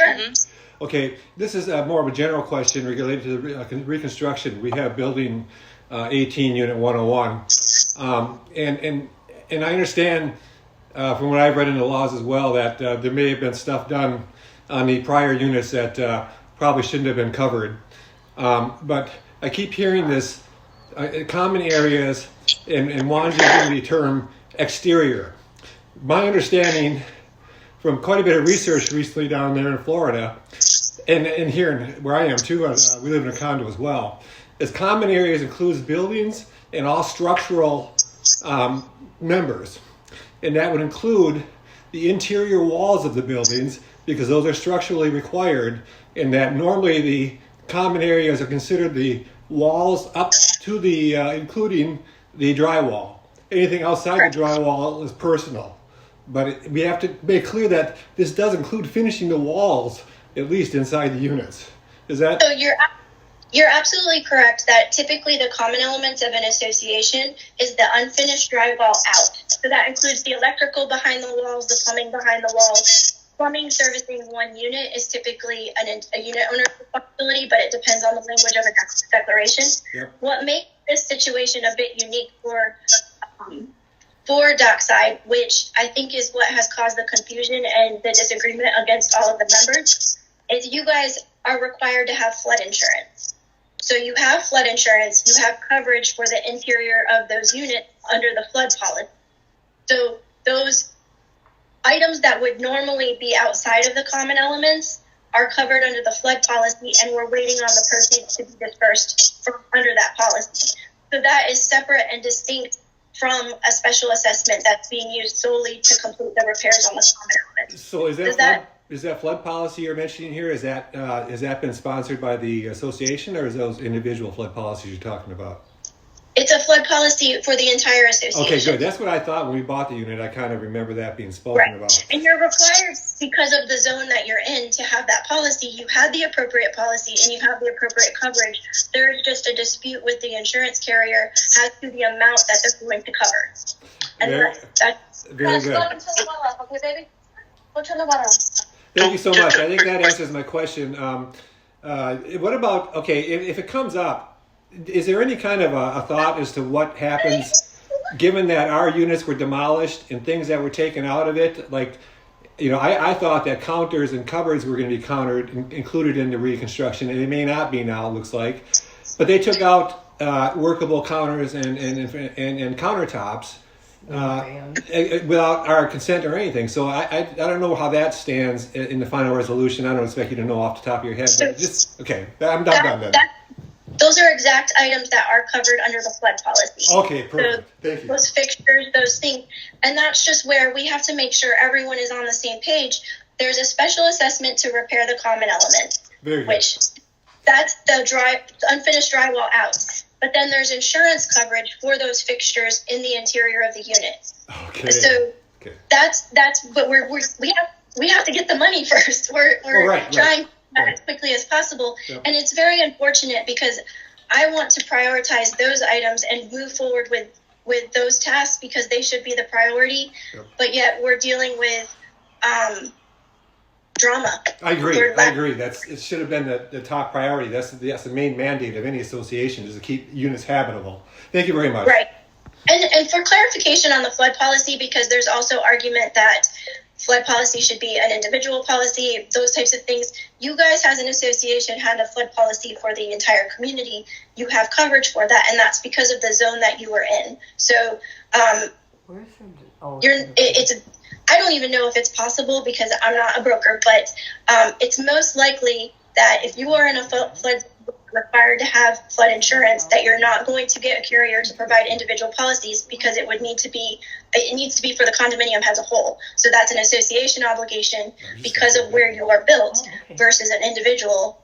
Sure. Mm-hmm. Okay, this is more of a general question related to the reconstruction. We have building 18, Unit 101, and I understand from what I've read in the laws as well that there may have been stuff done on the prior units that probably shouldn't have been covered. But I keep hearing this common areas and wanting to use the term exterior. My understanding from quite a bit of research recently down there in Florida, and here where I am too, we live in a condo as well, is common areas includes buildings and all structural members. And that would include the interior walls of the buildings because those are structurally required, and that normally the common areas are considered the walls up to the, including the drywall. Anything outside the drywall is personal. But we have to make clear that this does include finishing the walls, at least inside the units. Is that? So you're absolutely correct that typically the common elements of an association is the unfinished drywall out. So that includes the electrical behind the walls, the plumbing behind the walls. Plumbing servicing one unit is typically a unit owner's responsibility, but it depends on the language of the declaration. Yep. What makes this situation a bit unique for Dockside, which I think is what has caused the confusion and the disagreement against all of the members, is you guys are required to have flood insurance. So you have flood insurance, you have coverage for the interior of those units under the flood policy. So those items that would normally be outside of the common elements are covered under the flood policy, and we're waiting on the proceeds to be dispersed from under that policy. So that is separate and distinct from a special assessment that's being used solely to complete the repairs on the common elements. So is that flood policy you're mentioning here? Has that been sponsored by the association, or is those individual flood policies you're talking about? It's a flood policy for the entire association. Okay, good. That's what I thought when we bought the unit. I kind of remember that being spoken about. And you're required, because of the zone that you're in, to have that policy. You have the appropriate policy and you have the appropriate coverage. There is just a dispute with the insurance carrier as to the amount that they're going to cover. And that's very good. Go to the bottom, okay, baby? Go to the bottom. Thank you so much. I think that answers my question. What about, okay, if it comes up, is there any kind of a thought as to what happens given that our units were demolished and things that were taken out of it? Like, you know, I thought that counters and cupboards were going to be included in the reconstruction, and they may not be now, it looks like. But they took out workable counters and countertops without our consent or anything. So I don't know how that stands in the final resolution. I don't expect you to know off the top of your head, but just, okay, I'm done then. Those are exact items that are covered under the flood policy. Okay, perfect. So thank you. Those fixtures, those things. And that's just where we have to make sure everyone is on the same page. There's a special assessment to repair the common elements, which that's the unfinished drywall out. But then there's insurance coverage for those fixtures in the interior of the unit. Okay. So that's but we have to get the money first. We're trying as quickly as possible. Yep. And it's very unfortunate because I want to prioritize those items and move forward with those tasks because they should be the priority. Yep. But yet we're dealing with drama. I agree. It should have been the top priority. That's the main mandate of any association is to keep units habitable. Thank you very much. Right. And for clarification on the flood policy, because there's also argument that flood policy should be an individual policy, those types of things. You guys as an association had a flood policy for the entire community. You have coverage for that, and that's because of the zone that you were in. So I don't even know if it's possible because I'm not a broker, but it's most likely that if you are in a flood required to have flood insurance, that you're not going to get a carrier to provide individual policies because it needs to be for the condominium as a whole. So that's an association obligation because of where you are built versus an individual